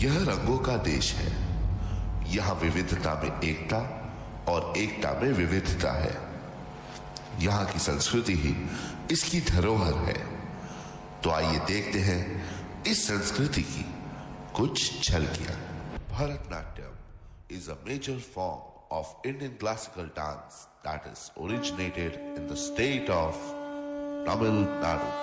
यह रंगों का देश है। यहाँ विविधता में एकता और एकता में विविधता है। यहाँ की संस्कृति ही इसकी धरोहर है। तो आइए देखते हैं इस संस्कृति की कुछ झलकियां। Bharatanatyam is a major form of Indian classical dance that is originated in the state of Tamil Nadu.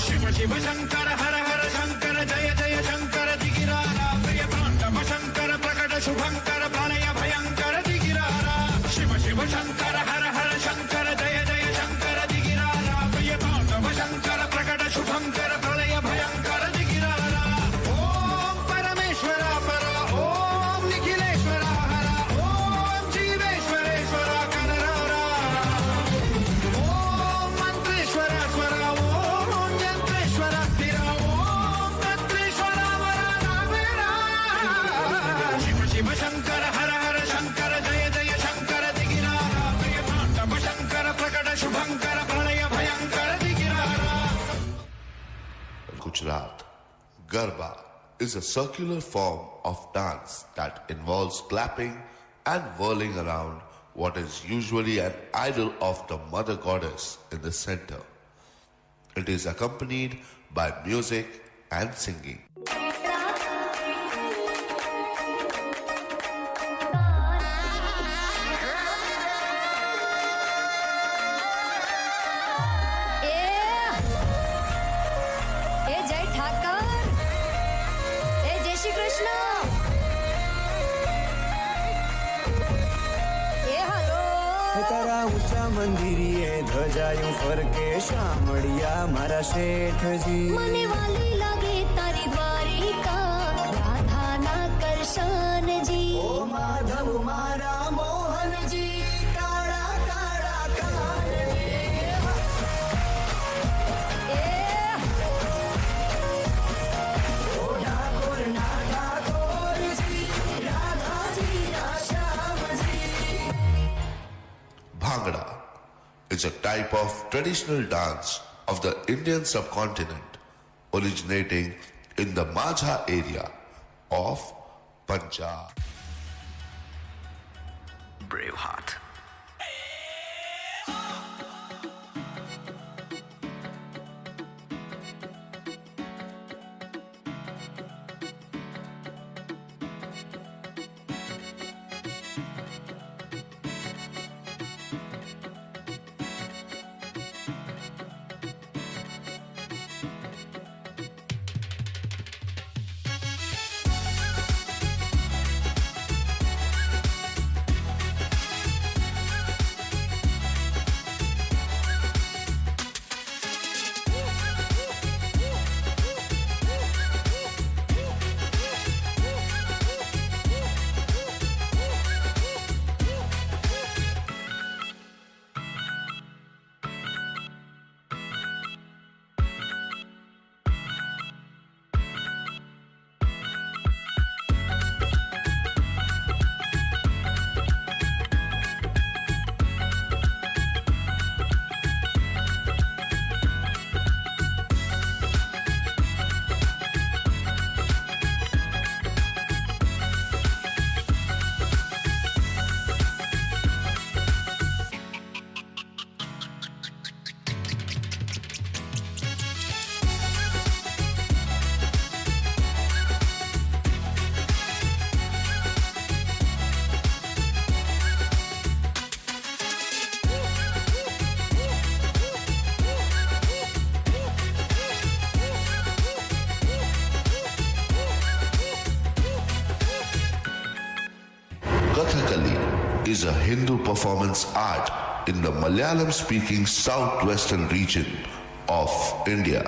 Shiv Shiv Shankar हर हर शंकर जय जय शंकर दिगिरारा प्रिय तांडव शंकर प्रकट शुभंकर प्रलय भयंकर दिगिरारा शिव शिव शंकर हर हर शंकर जय जय शंकर दिगिरारा प्रिय तांडव शंकर प्रकट शुभंकर प्रलय भयंकर दिगिरारा ओम परमेश्वरा परा ओम निखिलेश्वरा हरा ओम जीवेश्वरेश्वरा कनरारा ओम मंत्रेश्वरा स्वरा ओम यंत्रेश्वरा स्थिरा ओम तंत्रेश्वरा वरा नामेरा शिव शिव शंकर हर हर शंकर जय जय शंकर दिगिरारा प्रिय तांडव शंकर प्रकट शुभंकर प्रलय भयंकर दिगिरारा Gujarat, Garba is a circular form of dance that involves clapping and whirling around what is usually an idol of the mother goddess in the center. It is accompanied by music and singing. ए जय ठाकर ए जय श्री कृष्ण ए hello तारा ऊंचा मंदिरिये ध्वजायूं फरके शामળિયા मारा શેઠજી મને વાલી લાગે તારી દ્વારિકા રાધા ના કરશન जी ओ माधव मारा मोहनजी काळा काळा कानजी ए ओ ठाकोर ना ठाकोरजी राधाजी ना Shyamji Bhangra is a type of traditional dance of the Indian subcontinent originating in the Majha area of Punjab. Braveheart. Kathakali is a Hindu performance art in the Malayalam-speaking southwestern region of India.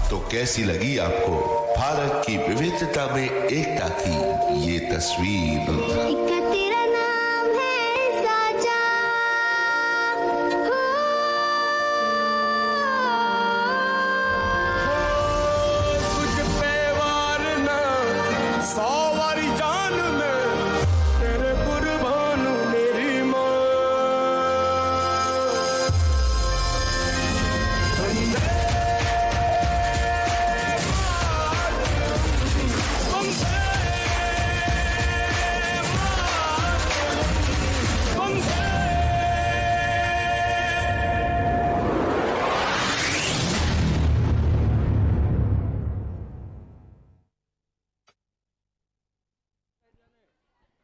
तो कैसी लगी आपको भारत की विविधता में एकता की ये तस्वीर?